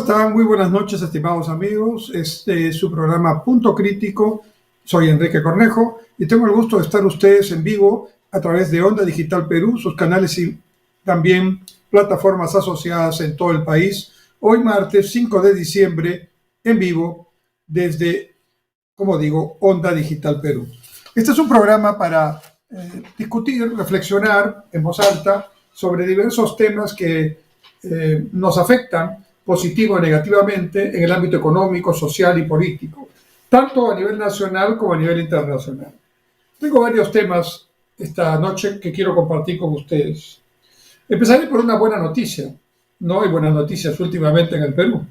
están? Muy buenas noches, estimados amigos. Este es su programa Punto Crítico. Soy Enrique Cornejo y tengo el gusto de estar ustedes en vivo a través de Onda Digital Perú, sus canales y también plataformas asociadas en todo el país. Hoy martes 5 de diciembre en vivo desde, como digo, Onda Digital Perú. Este es un programa para discutir, reflexionar en voz alta sobre diversos temas que nos afectan positivo o negativamente en el ámbito económico, social y político, tanto a nivel nacional como a nivel internacional. Tengo varios temas esta noche que quiero compartir con ustedes. Empezaré por una buena noticia. No hay buenas noticias últimamente en el Perú,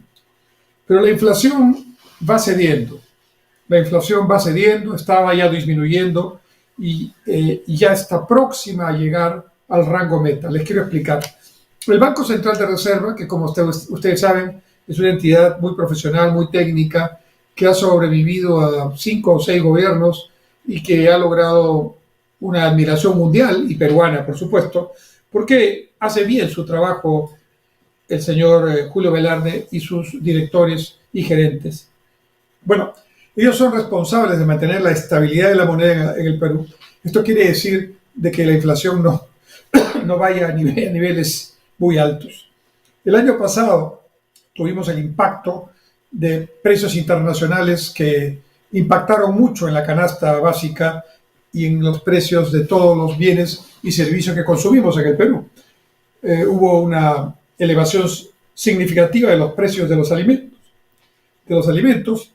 pero la inflación va cediendo. La inflación va cediendo, estaba ya disminuyendo y ya está próxima a llegar al rango meta. Les quiero explicar. El Banco Central de Reserva, que como ustedes saben, es una entidad muy profesional, muy técnica, que ha sobrevivido a 5 o 6 gobiernos y que ha logrado una admiración mundial y peruana, por supuesto, porque hace bien su trabajo el señor Julio Velarde y sus directores y gerentes. Bueno, ellos son responsables de mantener la estabilidad de la moneda en el Perú. Esto quiere decir de que la inflación no vaya a niveles muy altos. El año pasado tuvimos el impacto de precios internacionales que impactaron mucho en la canasta básica y en los precios de todos los bienes y servicios que consumimos en el Perú. Hubo una elevación significativa de los precios de los alimentos,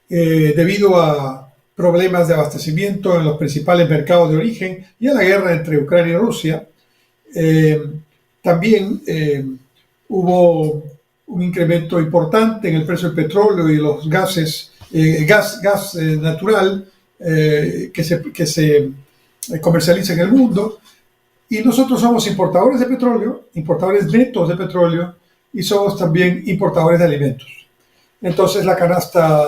debido a problemas de abastecimiento en los principales mercados de origen y a la guerra entre Ucrania y Rusia. También hubo un incremento importante en el precio del petróleo y los gases, gas natural que se comercializa en el mundo. Y nosotros somos importadores de petróleo, importadores netos de petróleo y somos también importadores de alimentos. Entonces la canasta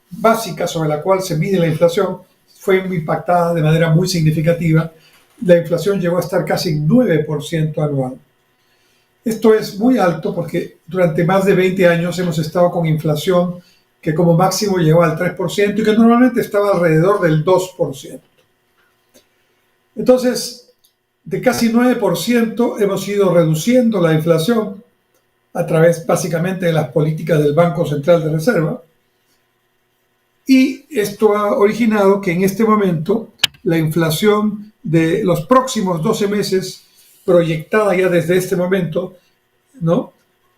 básica sobre la cual se mide la inflación fue impactada de manera muy significativa. La inflación llegó a estar casi 9% anual. Esto es muy alto porque durante más de 20 años hemos estado con inflación que como máximo llegó al 3% y que normalmente estaba alrededor del 2%. Entonces, de casi 9% hemos ido reduciendo la inflación a través básicamente de las políticas del Banco Central de Reserva. Y esto ha originado que en este momento la inflación de los próximos 12 meses, proyectada ya desde este momento, ¿no?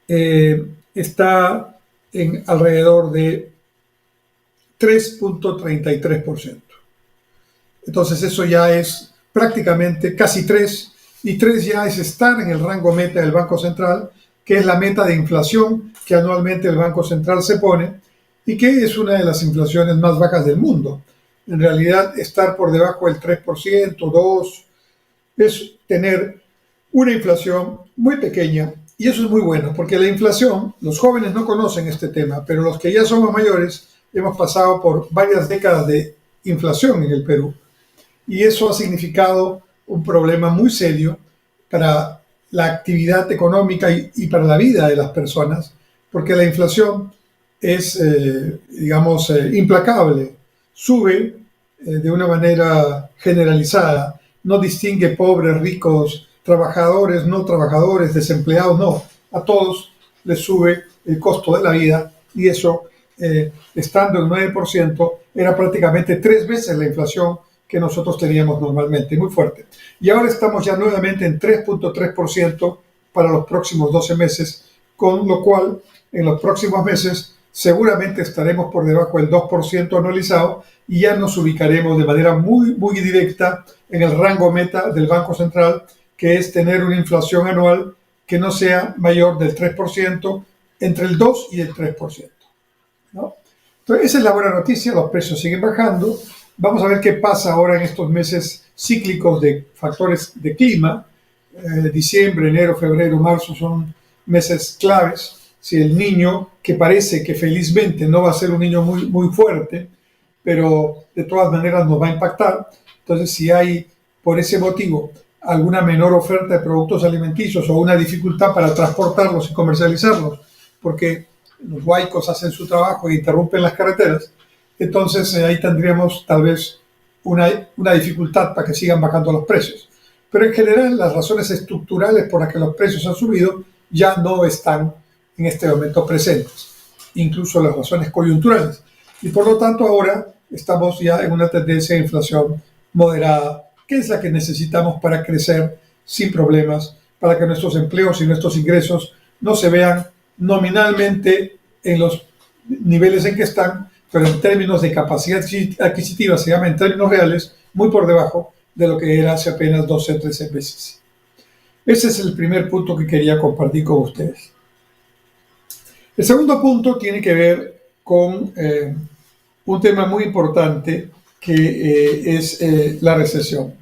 Está en alrededor de 3.33%. Entonces eso ya es prácticamente casi 3, y 3 ya es estar en el rango meta del Banco Central, que es la meta de inflación que anualmente el Banco Central se pone y que es una de las inflaciones más bajas del mundo. En realidad, estar por debajo del 3%, 2%, es tener una inflación muy pequeña. Y eso es muy bueno, porque la inflación, los jóvenes no conocen este tema, pero los que ya somos mayores hemos pasado por varias décadas de inflación en el Perú. Y eso ha significado un problema muy serio para la actividad económica y para la vida de las personas, porque la inflación es, implacable, sube de una manera generalizada, no distingue pobres, ricos, trabajadores, no trabajadores, desempleados, no, a todos les sube el costo de la vida y eso, estando en 9%, era prácticamente 3 veces la inflación que nosotros teníamos normalmente, muy fuerte. Y ahora estamos ya nuevamente en 3.3% para los próximos 12 meses, con lo cual en los próximos meses seguramente estaremos por debajo del 2% anualizado y ya nos ubicaremos de manera muy, muy directa en el rango meta del Banco Central, que es tener una inflación anual que no sea mayor del 3%, entre el 2 y el 3%, ¿no? Entonces, esa es la buena noticia, los precios siguen bajando. Vamos a ver qué pasa ahora en estos meses cíclicos de factores de clima. Diciembre, enero, febrero, marzo son meses claves. Si el niño, que parece que felizmente no va a ser un niño muy, muy fuerte, pero de todas maneras nos va a impactar. Entonces, si hay por ese motivo alguna menor oferta de productos alimenticios o una dificultad para transportarlos y comercializarlos porque los huaicos hacen su trabajo e interrumpen las carreteras, entonces ahí tendríamos tal vez una dificultad para que sigan bajando los precios. Pero en general las razones estructurales por las que los precios han subido ya no están en este momento presentes, incluso las razones coyunturales. Y por lo tanto ahora estamos ya en una tendencia de inflación moderada, que es la que necesitamos para crecer sin problemas, para que nuestros empleos y nuestros ingresos no se vean nominalmente en los niveles en que están, pero en términos de capacidad adquisitiva, se llama en términos reales, muy por debajo de lo que era hace apenas 12 o 13 meses. Ese es el primer punto que quería compartir con ustedes. El segundo punto tiene que ver con un tema muy importante que es la recesión.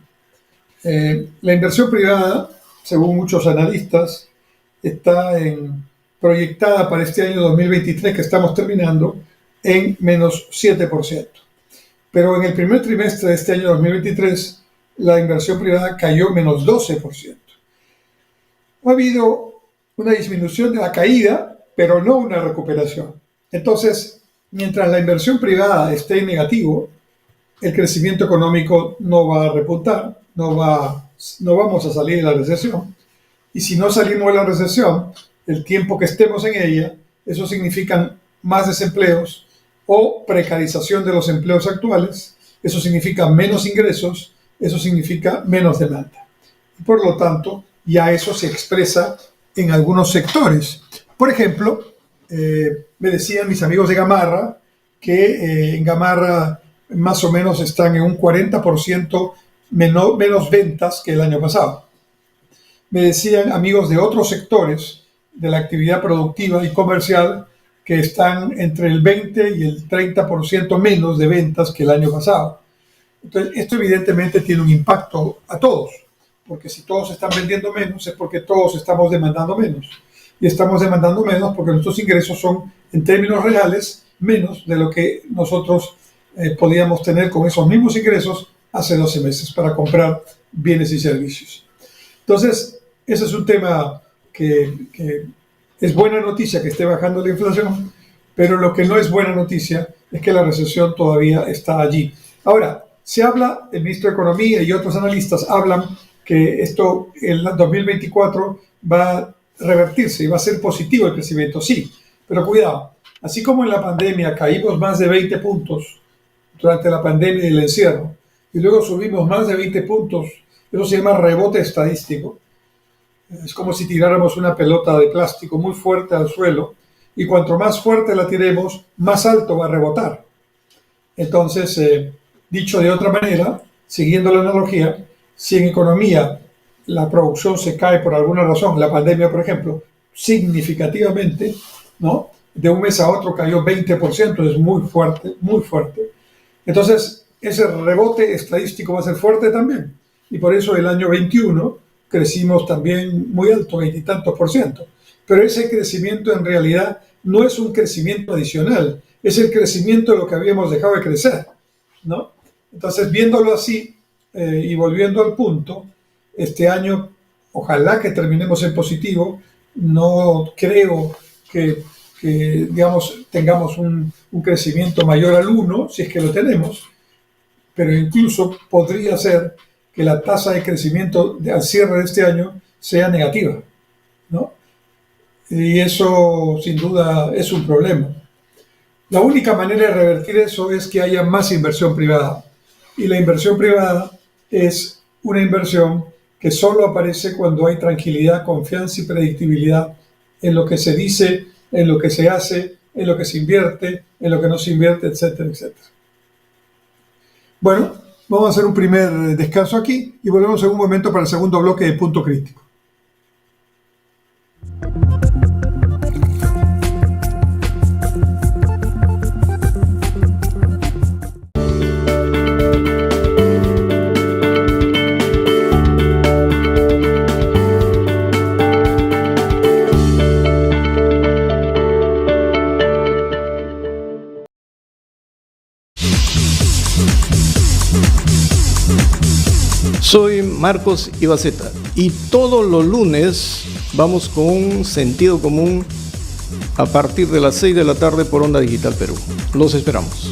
La inversión privada, según muchos analistas, está proyectada para este año 2023 que estamos terminando en menos 7%. Pero en el primer trimestre de este año 2023, la inversión privada cayó menos 12%. Ha habido una disminución de la caída, pero no una recuperación. Entonces, mientras la inversión privada esté en negativo, el crecimiento económico no va a repuntar, no vamos a salir de la recesión. Y si no salimos de la recesión, el tiempo que estemos en ella, eso significa más desempleos o precarización de los empleos actuales, eso significa menos ingresos, eso significa menos demanda. Y por lo tanto, ya eso se expresa en algunos sectores. Por ejemplo, me decían mis amigos de Gamarra que en Gamarra más o menos están en un 40% menos ventas que el año pasado. Me decían amigos de otros sectores de la actividad productiva y comercial que están entre el 20 y el 30% menos de ventas que el año pasado. Entonces, esto evidentemente tiene un impacto a todos, porque si todos están vendiendo menos es porque todos estamos demandando menos. Y estamos demandando menos porque nuestros ingresos son, en términos reales, menos de lo que nosotros podíamos tener con esos mismos ingresos hace 12 meses para comprar bienes y servicios. Entonces, ese es un tema que es buena noticia que esté bajando la inflación, pero lo que no es buena noticia es que la recesión todavía está allí. Ahora, se habla, el ministro de Economía y otros analistas hablan que esto en 2024 va a revertirse y va a ser positivo el crecimiento, sí, pero cuidado, así como en la pandemia caímos más de 20 puntos durante la pandemia y el encierro, y luego subimos más de 20 puntos, eso se llama rebote estadístico. Es como si tiráramos una pelota de plástico muy fuerte al suelo, y cuanto más fuerte la tiremos, más alto va a rebotar. Entonces, dicho de otra manera, siguiendo la analogía, si en economía la producción se cae por alguna razón, la pandemia, por ejemplo, significativamente, ¿no? De un mes a otro cayó 20%, es muy fuerte, muy fuerte. Entonces, ese rebote estadístico va a ser fuerte también. Y por eso el año 21 crecimos también muy alto, 20 y tantos %. Pero ese crecimiento en realidad no es un crecimiento adicional, es el crecimiento de lo que habíamos dejado de crecer, ¿no? Entonces, viéndolo así y volviendo al punto, este año ojalá que terminemos en positivo. No creo que digamos, tengamos un crecimiento mayor al 1, si es que lo tenemos, pero incluso podría ser que la tasa de crecimiento al cierre de este año sea negativa, ¿no? Y eso sin duda es un problema. La única manera de revertir eso es que haya más inversión privada. Y la inversión privada es una inversión que solo aparece cuando hay tranquilidad, confianza y predictibilidad en lo que se dice, en lo que se hace, en lo que se invierte, en lo que no se invierte, etcétera, etcétera. Bueno, vamos a hacer un primer descanso aquí y volvemos en un momento para el segundo bloque de Punto Crítico. Soy Marcos Ibaceta y todos los lunes vamos con sentido común a partir de las 6 de la tarde por Onda Digital Perú. Los esperamos.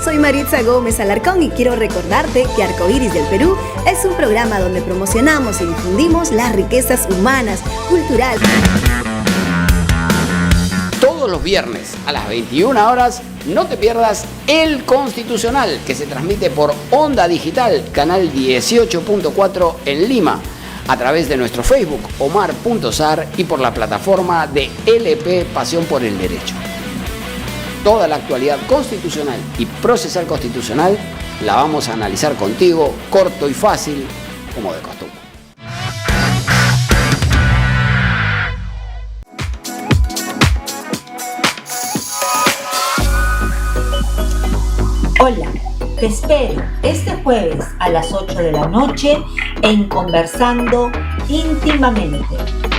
Soy Maritza Gómez Alarcón y quiero recordarte que Arcoíris del Perú es un programa donde promocionamos y difundimos las riquezas humanas, culturales. Todos los viernes a las 21 horas no te pierdas El Constitucional, que se transmite por Onda Digital, canal 18.4 en Lima, a través de nuestro Facebook Omar.Sar y por la plataforma de LP Pasión por el Derecho. Toda la actualidad constitucional y procesal constitucional la vamos a analizar contigo, corto y fácil, como de costumbre. Hola, te espero este jueves a las 8 de la noche en Conversando Íntimamente.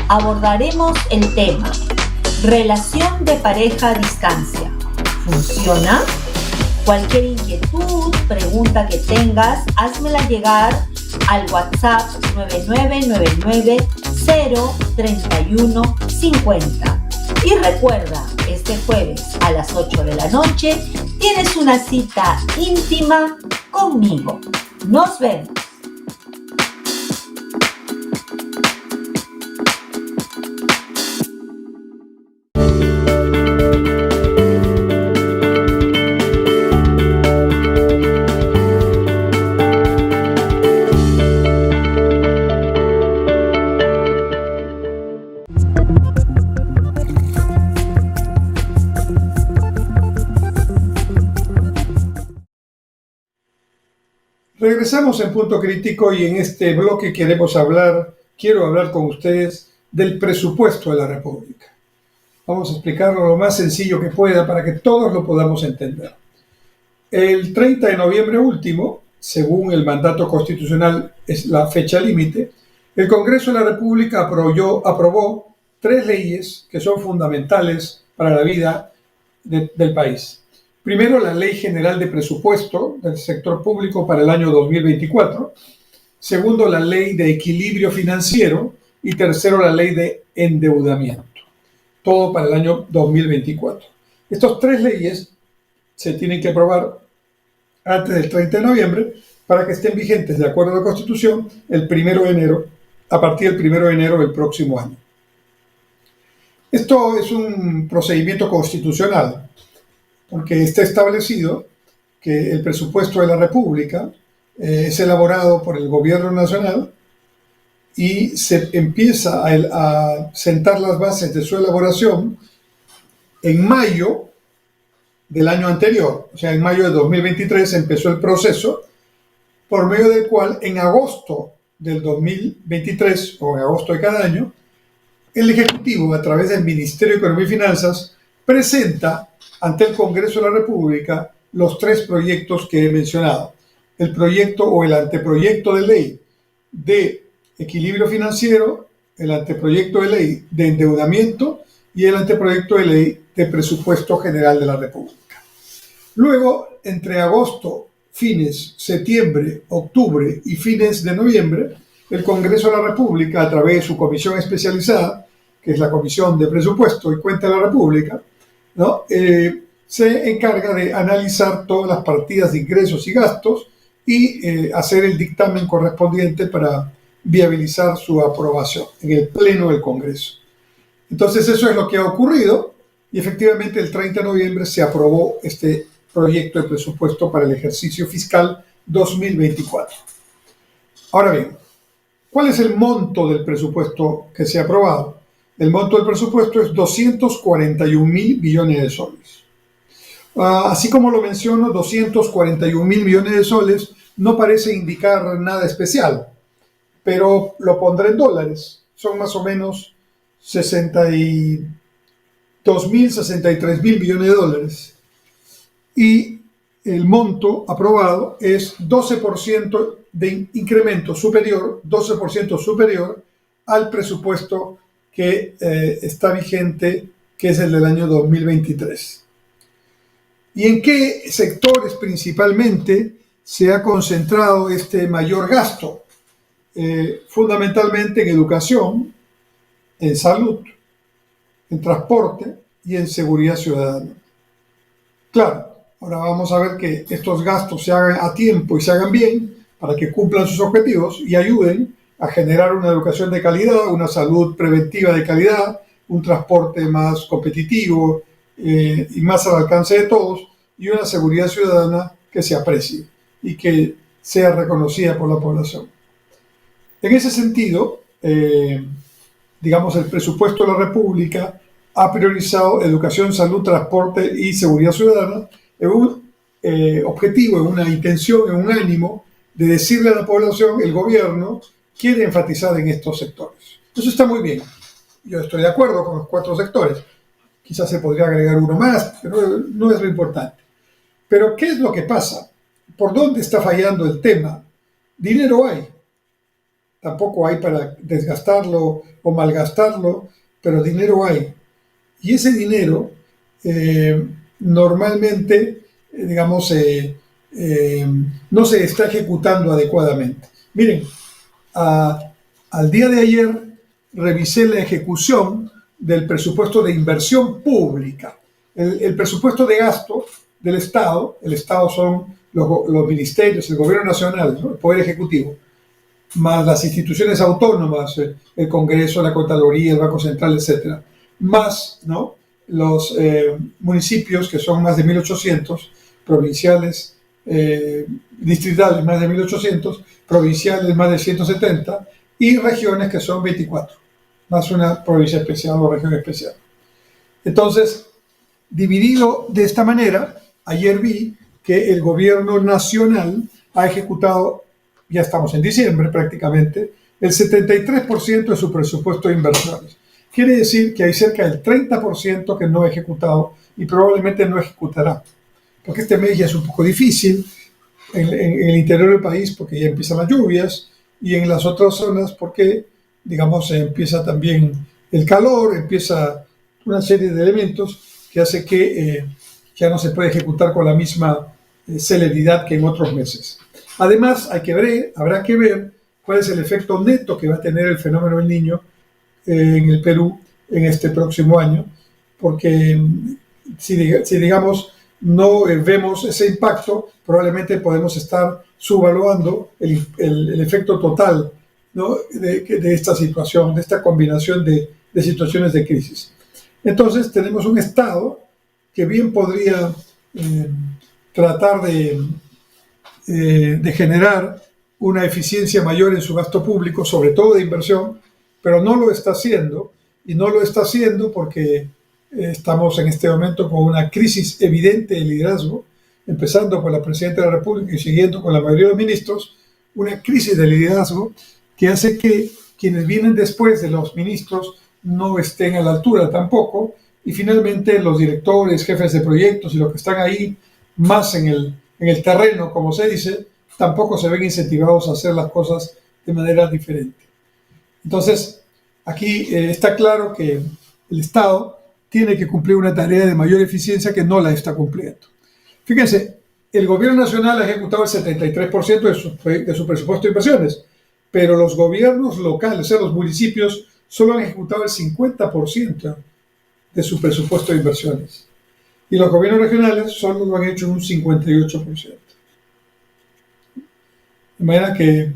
Abordaremos el tema Relación de pareja a distancia. ¿Funciona? Cualquier inquietud, pregunta que tengas, házmela llegar al WhatsApp 9999-03150. Y recuerda, este jueves a las 8 de la noche tienes una cita íntima conmigo. Nos vemos. Regresamos en Punto Crítico y en este bloque quiero hablar con ustedes del presupuesto de la República. Vamos a explicarlo lo más sencillo que pueda para que todos lo podamos entender. El 30 de noviembre último, según el mandato constitucional, es la fecha límite, el Congreso de la República aprobó 3 leyes que son fundamentales para la vida del país. Primero, la Ley General de Presupuesto del Sector Público para el año 2024. Segundo, la Ley de Equilibrio Financiero. Y tercero, la Ley de Endeudamiento. Todo para el año 2024. Estas 3 leyes se tienen que aprobar antes del 30 de noviembre para que estén vigentes, de acuerdo a la Constitución, a partir del 1 de enero del próximo año. Esto es un procedimiento constitucional, porque está establecido que el presupuesto de la República es elaborado por el Gobierno Nacional y se empieza a sentar las bases de su elaboración en mayo del año anterior. O sea, en mayo de 2023 empezó el proceso, por medio del cual en agosto del 2023, o en agosto de cada año, el Ejecutivo, a través del Ministerio de Economía y Finanzas, presenta ante el Congreso de la República los 3 proyectos que he mencionado. El proyecto o el anteproyecto de ley de equilibrio financiero, el anteproyecto de ley de endeudamiento y el anteproyecto de ley de presupuesto general de la República. Luego, entre agosto, septiembre, octubre y fines de noviembre, el Congreso de la República, a través de su comisión especializada, que es la Comisión de Presupuesto y Cuenta de la República, ¿no? Se encarga de analizar todas las partidas de ingresos y gastos y hacer el dictamen correspondiente para viabilizar su aprobación en el Pleno del Congreso. Entonces eso es lo que ha ocurrido y efectivamente el 30 de noviembre se aprobó este proyecto de presupuesto para el ejercicio fiscal 2024. Ahora bien, ¿cuál es el monto del presupuesto que se ha aprobado? El monto del presupuesto es 241.000 millones de soles. Así como lo menciono, 241.000 millones de soles no parece indicar nada especial, pero lo pondré en dólares. Son más o menos 63.000 millones de dólares. Y el monto aprobado es 12% de incremento superior, 12% superior al presupuesto que está vigente, que es el del año 2023. ¿Y en qué sectores principalmente se ha concentrado este mayor gasto? Fundamentalmente en educación, en salud, en transporte y en seguridad ciudadana. Claro, ahora vamos a ver que estos gastos se hagan a tiempo y se hagan bien para que cumplan sus objetivos y ayuden a generar una educación de calidad, una salud preventiva de calidad, un transporte más competitivo y más al alcance de todos, y una seguridad ciudadana que se aprecie y que sea reconocida por la población. En ese sentido, digamos, el presupuesto de la República ha priorizado educación, salud, transporte y seguridad ciudadana en un objetivo, en una intención, en un ánimo de decirle a la población, el gobierno quiere enfatizar en estos sectores. Eso está muy bien. Yo estoy de acuerdo con los 4 sectores. Quizás se podría agregar uno más, pero no es lo importante. Pero ¿qué es lo que pasa? ¿Por dónde está fallando el tema? Dinero hay. Tampoco hay para desgastarlo o malgastarlo, pero dinero hay. Y ese dinero normalmente, digamos, no se está ejecutando adecuadamente. Miren, al día de ayer revisé la ejecución del presupuesto de inversión pública. El presupuesto de gasto del Estado, el Estado son los ministerios, el gobierno nacional, ¿no? El Poder Ejecutivo, más las instituciones autónomas, el Congreso, la Contraloría, el Banco Central, etcétera, más, ¿no?, los municipios, que son más de 1.800, provinciales, distritales, más de 1.800, provinciales, más de 170, y regiones, que son 24, más una provincia especial o región especial. Entonces, dividido de esta manera, ayer vi que el gobierno nacional ha ejecutado, ya estamos en diciembre prácticamente, el 73% de su presupuesto de inversiones. Quiere decir que hay cerca del 30% que no ha ejecutado y probablemente no ejecutará. Porque este mes ya es un poco difícil en el interior del país porque ya empiezan las lluvias, y en las otras zonas porque, digamos, empieza también el calor, empieza una serie de elementos que hace que ya no se puede ejecutar con la misma celeridad que en otros meses. Además, habrá que ver cuál es el efecto neto que va a tener el fenómeno del Niño en el Perú en este próximo año, porque si digamos, no vemos ese impacto, probablemente podemos estar subvaluando el efecto total, ¿no?, de esta situación, de esta combinación de situaciones de crisis. Entonces tenemos un Estado que bien podría tratar de generar una eficiencia mayor en su gasto público, sobre todo de inversión, pero no lo está haciendo, y no lo está haciendo porque estamos en este momento con una crisis evidente de liderazgo, empezando por la Presidenta de la República y siguiendo con la mayoría de ministros, una crisis de liderazgo que hace que quienes vienen después de los ministros no estén a la altura tampoco, y finalmente los directores, jefes de proyectos y los que están ahí más en el terreno, como se dice, tampoco se ven incentivados a hacer las cosas de manera diferente. Entonces, aquí está claro que el Estado tiene que cumplir una tarea de mayor eficiencia que no la está cumpliendo. Fíjense, el gobierno nacional ha ejecutado el 73% de su presupuesto de inversiones, pero los gobiernos locales, o sea, los municipios, solo han ejecutado el 50% de su presupuesto de inversiones. Y los gobiernos regionales solo lo han hecho en un 58%. De manera que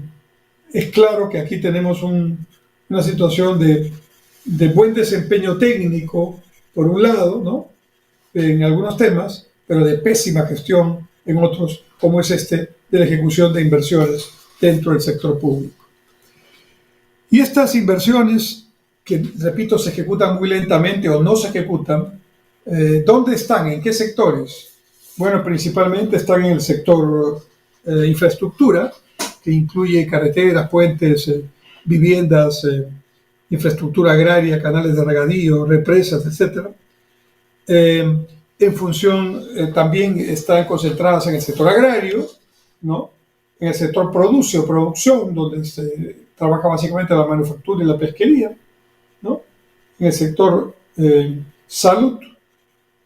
es claro que aquí tenemos una situación de buen desempeño técnico, por un lado, ¿no?, en algunos temas, pero de pésima gestión en otros, como es de la ejecución de inversiones dentro del sector público. Y estas inversiones, que repito, se ejecutan muy lentamente o no se ejecutan, ¿dónde están? ¿En qué sectores? Bueno, principalmente están en el sector infraestructura, que incluye carreteras, puentes, viviendas, infraestructura agraria, canales de regadío, represas, etc. en función, también están concentradas en el sector agrario, ¿no? En el sector producción, donde se trabaja básicamente la manufactura y la pesquería, ¿no? En el sector salud,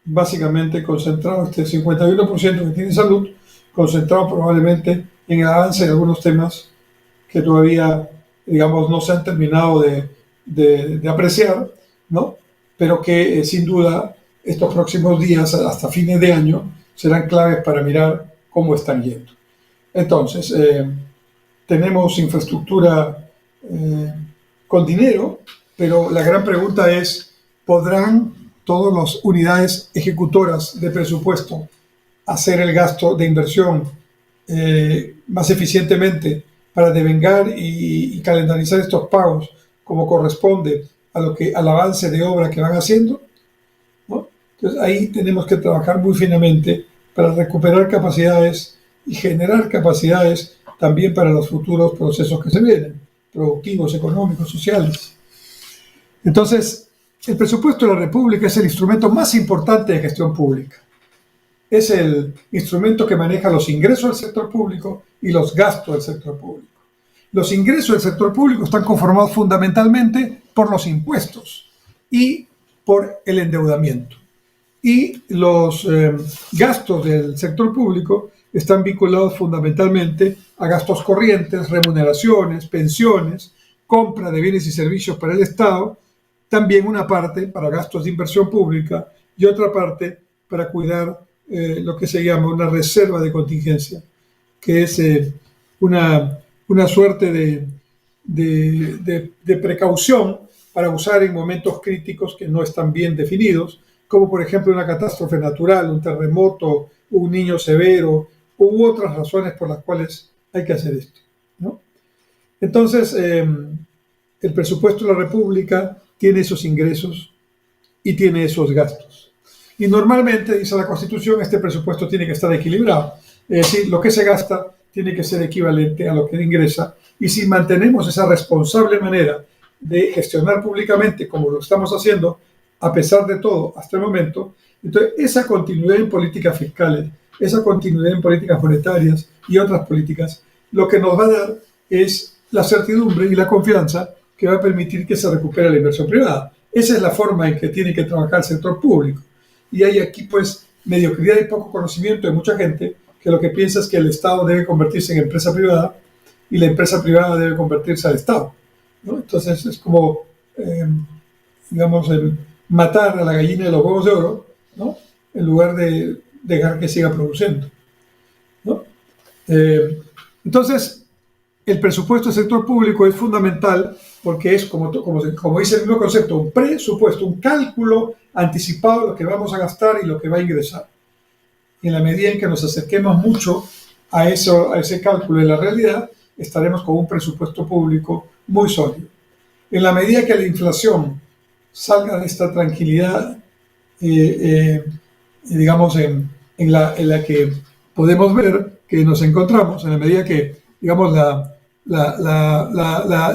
básicamente concentrado, este 51% que tiene salud, concentrado probablemente en el avance de algunos temas que todavía, digamos, no se han terminado de apreciar, ¿no? Pero que sin duda estos próximos días, hasta fines de año, serán claves para mirar cómo están yendo. Entonces, tenemos infraestructura con dinero, pero la gran pregunta es, ¿podrán todas las unidades ejecutoras de presupuesto hacer el gasto de inversión más eficientemente para devengar y calendarizar estos pagos como corresponde al avance de obra que van haciendo, ¿no? Entonces ahí tenemos que trabajar muy finamente para recuperar capacidades y generar capacidades también para los futuros procesos que se vienen, productivos, económicos, sociales. Entonces, el presupuesto de la República es el instrumento más importante de gestión pública. Es el instrumento que maneja los ingresos del sector público y los gastos del sector público. Los ingresos del sector público están conformados fundamentalmente por los impuestos y por el endeudamiento. Y los gastos del sector público están vinculados fundamentalmente a gastos corrientes, remuneraciones, pensiones, compra de bienes y servicios para el Estado, también una parte para gastos de inversión pública y otra parte para cuidar lo que se llama una reserva de contingencia, que es una suerte de precaución para usar en momentos críticos que no están bien definidos, como por ejemplo una catástrofe natural, un terremoto, un niño severo u otras razones por las cuales hay que hacer esto, ¿no? Entonces, el presupuesto de la República tiene esos ingresos y tiene esos gastos. Y normalmente, dice la Constitución, este presupuesto tiene que estar equilibrado. Es decir, lo que se gasta tiene que ser equivalente a lo que ingresa. Y si mantenemos esa responsable manera de gestionar públicamente, como lo estamos haciendo, a pesar de todo, hasta el momento, entonces esa continuidad en políticas fiscales, esa continuidad en políticas monetarias y otras políticas, lo que nos va a dar es la certidumbre y la confianza que va a permitir que se recupere la inversión privada. Esa es la forma en que tiene que trabajar el sector público. Y hay aquí, pues, mediocridad y poco conocimiento de mucha gente que lo que piensa es que el Estado debe convertirse en empresa privada y la empresa privada debe convertirse al Estado, ¿no? Entonces es como, digamos, el matar a la gallina de los huevos de oro, ¿no? En lugar de dejar que siga produciendo, ¿no? Entonces, el presupuesto del sector público es fundamental porque es, como dice el mismo concepto, un presupuesto, un cálculo anticipado de lo que vamos a gastar y lo que va a ingresar. Y en la medida en que nos acerquemos mucho a ese cálculo de la realidad, estaremos con un presupuesto público muy sólido. En la medida que la inflación salga de esta tranquilidad, digamos, en la que podemos ver que nos encontramos, en la medida que, digamos, la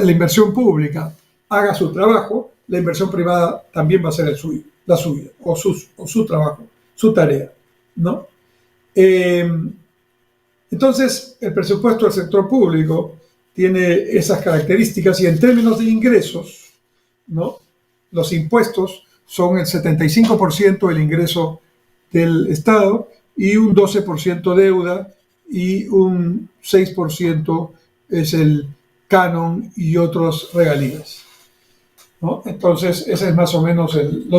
inversión pública haga su trabajo, la inversión privada también va a ser la suya, o su trabajo, su tarea, ¿no? Entonces, el presupuesto del sector público tiene esas características y en términos de ingresos, ¿no? Los impuestos son el 75% del ingreso del Estado y un 12% deuda y un 6% es el canon y otras regalías, ¿no? Entonces, ese es más o menos son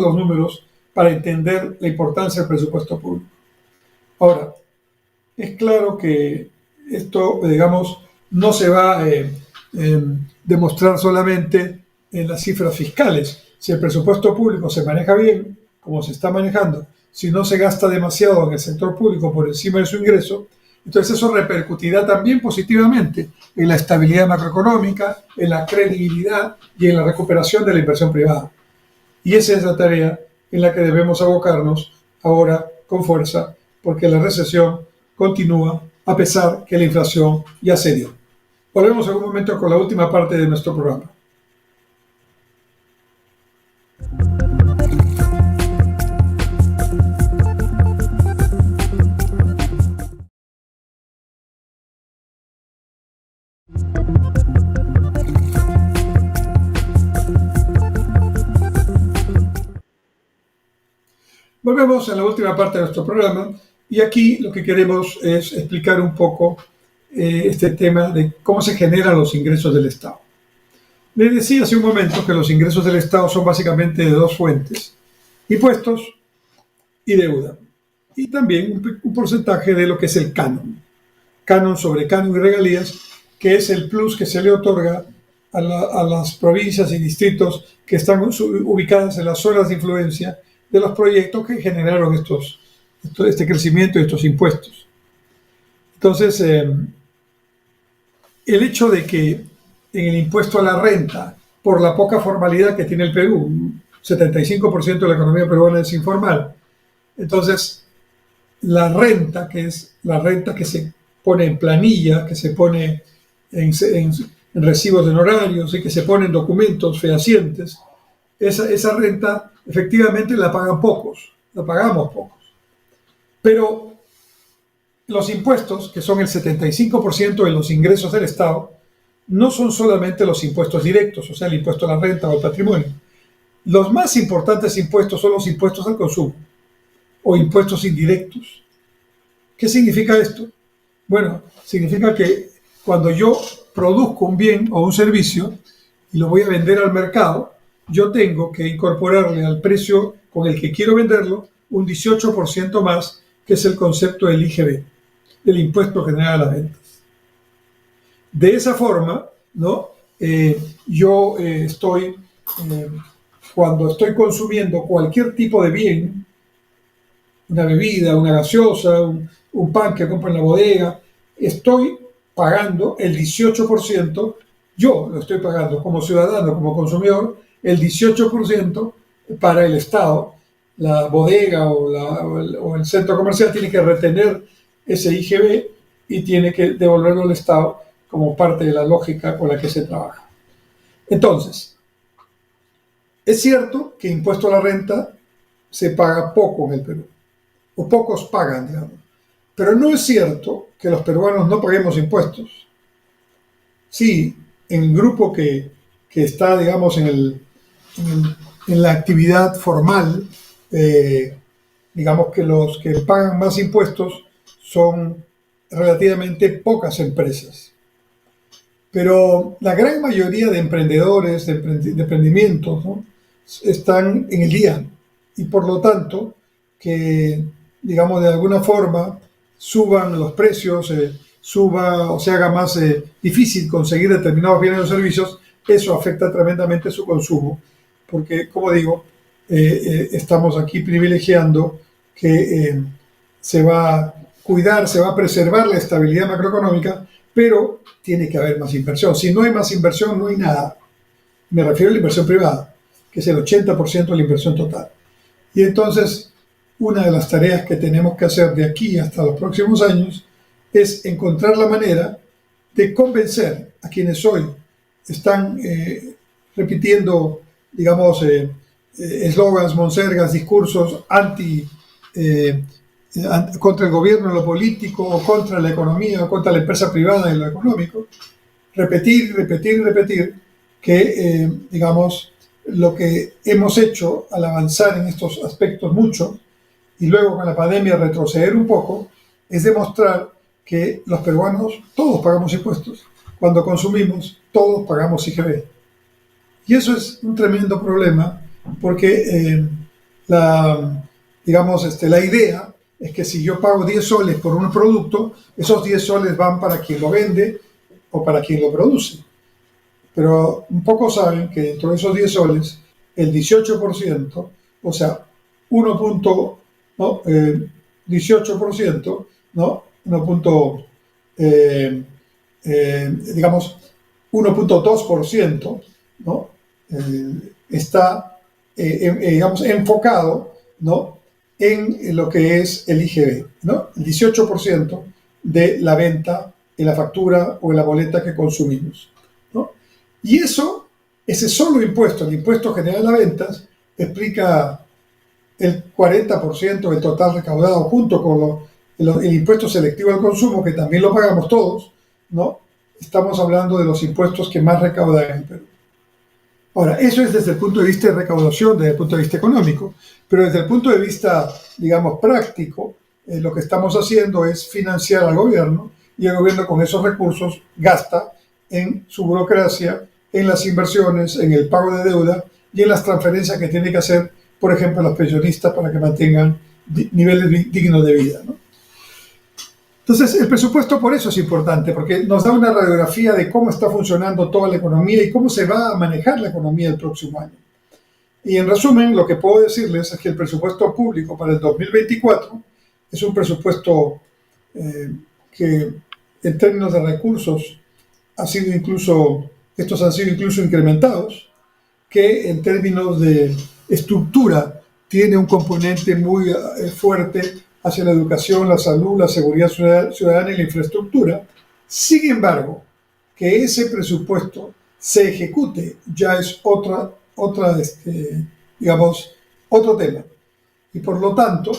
los números para entender la importancia del presupuesto público. Ahora, es claro que esto, digamos, no se va a demostrar solamente en las cifras fiscales. Si el presupuesto público se maneja bien, como se está manejando, si no se gasta demasiado en el sector público por encima de su ingreso, entonces eso repercutirá también positivamente en la estabilidad macroeconómica, en la credibilidad y en la recuperación de la inversión privada. Y esa es la tarea en la que debemos abocarnos ahora con fuerza, porque la recesión continúa a pesar que la inflación ya se dio. Volvemos en un momento con la última parte de nuestro programa. Volvemos a la última parte de nuestro programa y aquí lo que queremos es explicar un poco este tema de cómo se generan los ingresos del Estado. Les decía hace un momento que los ingresos del Estado son básicamente de dos fuentes: impuestos y deuda, y también un porcentaje de lo que es el canon. Canon sobre canon y regalías, que es el plus que se le otorga a las provincias y distritos que están ubicadas en las zonas de influencia de los proyectos que generaron este crecimiento y estos impuestos. Entonces, el hecho de que en el impuesto a la renta, por la poca formalidad que tiene el Perú, 75% de la economía peruana es informal, entonces la renta, que es la renta que se pone en planilla, que se pone en recibos de honorarios y que se pone en documentos fehacientes, esa renta efectivamente la pagan pocos, la pagamos pocos. Pero los impuestos, que son el 75% de los ingresos del Estado, no son solamente los impuestos directos, o sea, el impuesto a la renta o al patrimonio. Los más importantes impuestos son los impuestos al consumo o impuestos indirectos. ¿Qué significa esto? Bueno, significa que cuando yo produzco un bien o un servicio y lo voy a vender al mercado, yo tengo que incorporarle al precio con el que quiero venderlo un 18% más, que es el concepto del IGB, del Impuesto General a las Ventas. De esa forma, ¿no? Yo estoy, cuando estoy consumiendo cualquier tipo de bien, una bebida, una gaseosa, un pan que compro en la bodega, estoy pagando el 18%, yo lo estoy pagando como ciudadano, como consumidor, el 18% para el Estado. La bodega o el centro comercial tiene que retener ese IGB y tiene que devolverlo al Estado como parte de la lógica con la que se trabaja. Entonces, es cierto que impuesto a la renta se paga poco en el Perú, o pocos pagan, digamos, pero no es cierto que los peruanos no paguemos impuestos. Sí, en el grupo que está, digamos, en la actividad formal, digamos que los que pagan más impuestos son relativamente pocas empresas. Pero la gran mayoría de emprendedores, de emprendimientos, ¿no?, están en el día y por lo tanto que, digamos, de alguna forma suban los precios, suba o se haga más difícil conseguir determinados bienes o servicios, eso afecta tremendamente su consumo, porque, como digo, estamos aquí privilegiando que se va a cuidar, se va a preservar la estabilidad macroeconómica, pero tiene que haber más inversión. Si no hay más inversión, no hay nada. Me refiero a la inversión privada, que es el 80% de la inversión total. Y entonces, una de las tareas que tenemos que hacer de aquí hasta los próximos años es encontrar la manera de convencer a quienes hoy están repitiendo, digamos, eslogans, monsergas, discursos contra el gobierno en lo político, o contra la economía, o contra la empresa privada en lo económico. Repetir que, digamos, lo que hemos hecho al avanzar en estos aspectos mucho, y luego con la pandemia retroceder un poco, es demostrar que los peruanos todos pagamos impuestos. Cuando consumimos, todos pagamos IGB. Y eso es un tremendo problema, porque la idea es que si yo pago 10 soles por un producto, esos 10 soles van para quien lo vende o para quien lo produce. Pero un poco saben que dentro de esos 10 soles, el 18%, o sea, 18%, ¿no? 1.2%, ¿no? Está, digamos, enfocado, ¿no?, en lo que es el IGB, ¿no? El 18% de la venta en la factura o en la boleta que consumimos, ¿no? Y ese solo impuesto, el impuesto general a ventas, explica el 40% del total recaudado, junto con el impuesto selectivo al consumo, que también lo pagamos todos, ¿no? estamos hablando de los impuestos que más recaudan en el Perú. Ahora, eso es desde el punto de vista de recaudación, desde el punto de vista económico, pero desde el punto de vista, digamos, práctico, lo que estamos haciendo es financiar al gobierno y el gobierno con esos recursos gasta en su burocracia, en las inversiones, en el pago de deuda y en las transferencias que tiene que hacer, por ejemplo, a los pensionistas para que mantengan niveles dignos de vida, ¿no? Entonces, el presupuesto por eso es importante, porque nos da una radiografía de cómo está funcionando toda la economía y cómo se va a manejar la economía el próximo año. Y en resumen, lo que puedo decirles es que el presupuesto público para el 2024 es un presupuesto que en términos de recursos estos han sido incluso incrementados, que en términos de estructura tiene un componente muy fuerte hacia la educación, la salud, la seguridad ciudadana y la infraestructura. Sin embargo, que ese presupuesto se ejecute ya es otro tema. Y por lo tanto,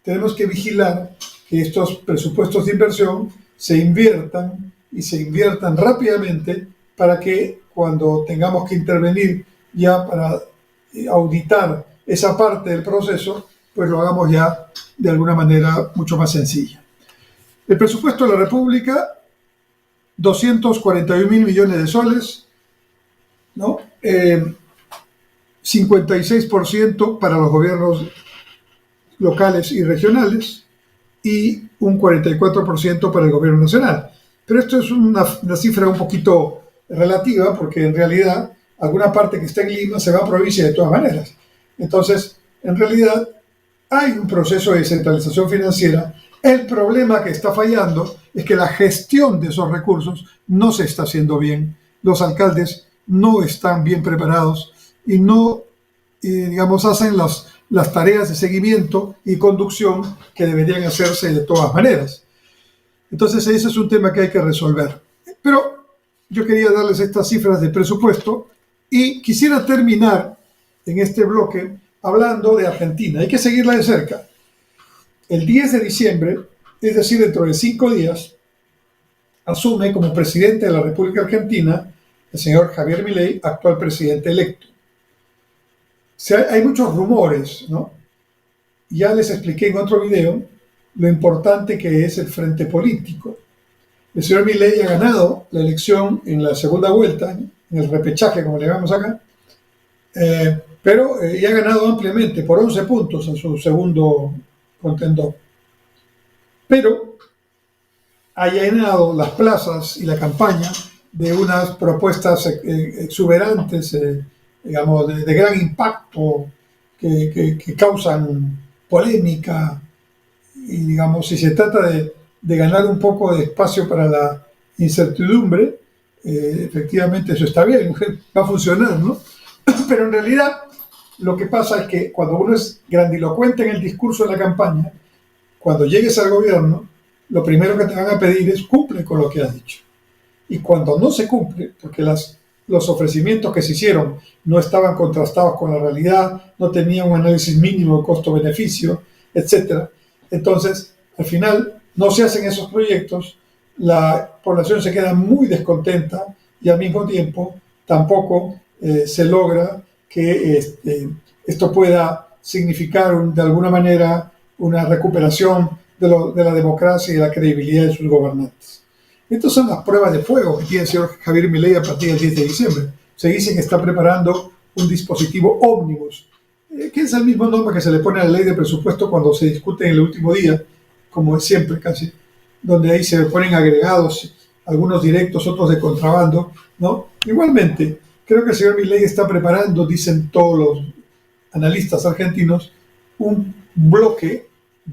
tenemos que vigilar que estos presupuestos de inversión se inviertan y se inviertan rápidamente para que cuando tengamos que intervenir ya para auditar esa parte del proceso, pues lo hagamos ya de alguna manera mucho más sencilla. El presupuesto de la República, 241.000 millones de soles, ¿no? 56% para los gobiernos locales y regionales y un 44% para el gobierno nacional. Pero esto es una cifra un poquito relativa porque en realidad alguna parte que está en Lima se va a provincia de todas maneras. Entonces, en realidad hay un proceso de descentralización financiera. El problema que está fallando es que la gestión de esos recursos no se está haciendo bien. Los alcaldes no están bien preparados y no, hacen las tareas de seguimiento y conducción que deberían hacerse de todas maneras. Entonces ese es un tema que hay que resolver. Pero yo quería darles estas cifras de presupuesto y quisiera terminar en este bloque hablando de Argentina. Hay que seguirla de cerca. El 10 de diciembre, es decir, dentro de 5 días, asume como presidente de la República Argentina el señor Javier Milei, actual presidente electo. Hay muchos rumores, ¿no? Ya les expliqué en otro video lo importante que es el frente político. El señor Milei ha ganado la elección en la segunda vuelta, en el repechaje, como le llamamos acá, pero ya ha ganado ampliamente, por 11 puntos en su segundo contendor. Pero ha llenado las plazas y la campaña de unas propuestas exuberantes, de gran impacto, que causan polémica, y si se trata de ganar un poco de espacio para la incertidumbre, efectivamente eso está bien, va a funcionar, ¿no? Pero en realidad lo que pasa es que cuando uno es grandilocuente en el discurso de la campaña, cuando llegues al gobierno, lo primero que te van a pedir es cumple con lo que has dicho. Y cuando no se cumple, porque los ofrecimientos que se hicieron no estaban contrastados con la realidad, no tenían un análisis mínimo de costo-beneficio, etc. Entonces, al final, no se hacen esos proyectos, la población se queda muy descontenta y al mismo tiempo tampoco se logra que esto pueda significar de alguna manera una recuperación de la democracia y de la credibilidad de sus gobernantes. Estas son las pruebas de fuego que tiene el señor Javier Milei a partir del 10 de diciembre. Se dice que está preparando un dispositivo ómnibus, que es el mismo nombre que se le pone a la ley de presupuesto cuando se discute en el último día, como es siempre casi, donde ahí se ponen agregados, algunos directos, otros de contrabando, ¿no? Igualmente, creo que el señor Milei está preparando, dicen todos los analistas argentinos, un bloque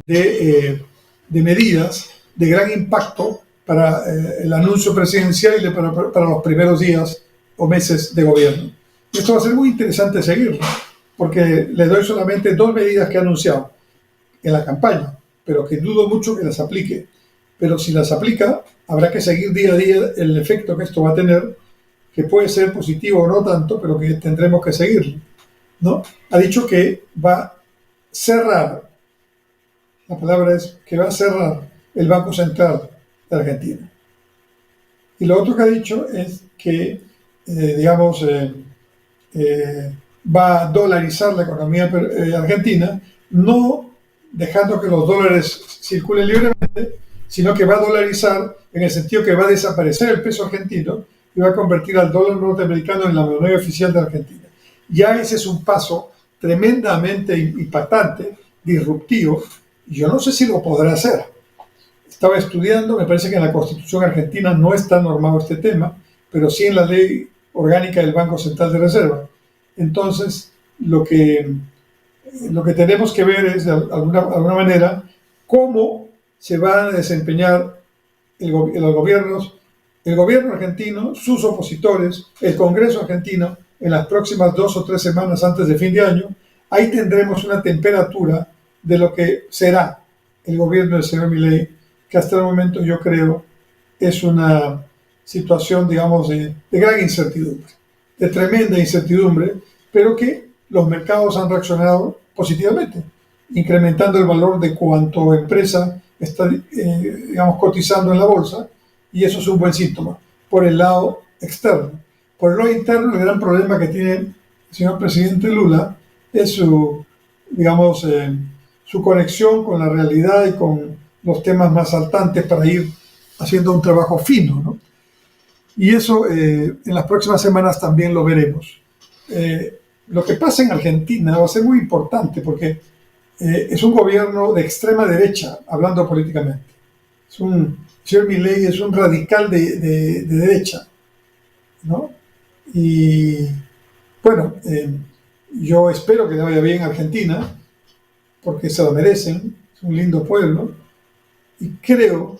de medidas de gran impacto para el anuncio presidencial y para los primeros días o meses de gobierno. Y esto va a ser muy interesante seguirlo, porque le doy solamente 2 medidas que ha anunciado en la campaña, pero que dudo mucho que las aplique. Pero si las aplica, habrá que seguir día a día el efecto que esto va a tener, que puede ser positivo o no tanto, pero que tendremos que seguirlo, ¿no? Ha dicho que va a cerrar, la palabra es que va a cerrar el Banco Central de Argentina. Y lo otro que ha dicho es que, digamos, va a dolarizar la economía argentina, no dejando que los dólares circulen libremente, sino que va a dolarizar en el sentido que va a desaparecer el peso argentino y va a convertir al dólar norteamericano en la moneda oficial de Argentina. Ya ese es un paso tremendamente impactante, disruptivo, y yo no sé si lo podrá hacer. Estaba estudiando, me parece que en la Constitución argentina no está normado este tema, pero sí en la ley orgánica del Banco Central de Reserva. Entonces, lo que tenemos que ver es, de alguna manera, cómo se van a desempeñar los gobiernos, el gobierno argentino, sus opositores, el Congreso argentino, en las próximas 2 o 3 semanas antes de fin de año. Ahí tendremos una temperatura de lo que será el gobierno del señor Milei, que hasta el momento yo creo es una situación, digamos, de gran incertidumbre, de tremenda incertidumbre, pero que los mercados han reaccionado positivamente, incrementando el valor de cuanto empresa está, digamos, cotizando en la bolsa, y eso es un buen síntoma por el lado externo. Por el lado interno, el gran problema que tiene el señor presidente Lula es su, digamos, su conexión con la realidad y con los temas más saltantes para ir haciendo un trabajo fino, ¿no? Y eso en las próximas semanas también lo veremos. Lo que pasa en Argentina va a ser muy importante porque es un gobierno de extrema derecha, hablando políticamente. El señor Milei es un radical de derecha, ¿no? Y bueno, yo espero que le vaya bien a Argentina, porque se lo merecen, es un lindo pueblo, y creo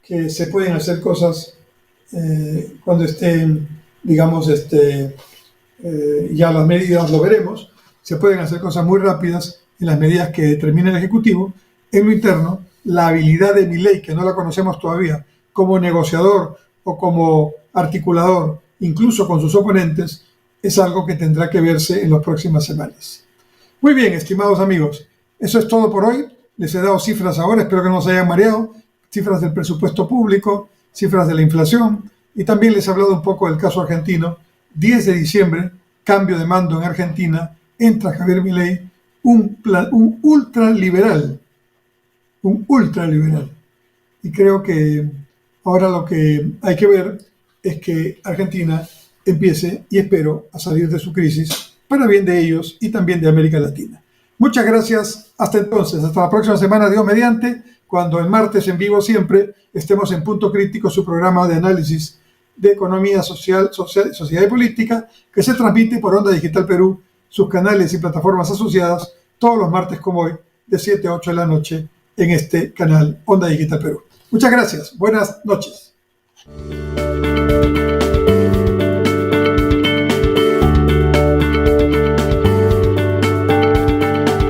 que se pueden hacer cosas cuando estén, digamos, ya las medidas, lo veremos, se pueden hacer cosas muy rápidas en las medidas que determine el Ejecutivo. En lo interno, la habilidad de Milei, que no la conocemos todavía, como negociador o como articulador, incluso con sus oponentes, es algo que tendrá que verse en las próximas semanas. Muy bien, estimados amigos, eso es todo por hoy. Les he dado cifras ahora, espero que no se hayan mareado, cifras del presupuesto público, cifras de la inflación, y también les he hablado un poco del caso argentino. 10 de diciembre, cambio de mando en Argentina, entra Javier Milei, un ultraliberal, y creo que ahora lo que hay que ver es que Argentina empiece, y espero, a salir de su crisis para bien de ellos y también de América Latina. Muchas gracias, hasta entonces, hasta la próxima semana, Dios mediante, cuando el martes en vivo siempre estemos en Punto Crítico, su programa de análisis de economía social, sociedad y política, que se transmite por Onda Digital Perú, sus canales y plataformas asociadas, todos los martes como hoy, de 7 a 8 de la noche, en este canal Onda Digital Perú. Muchas gracias, buenas noches.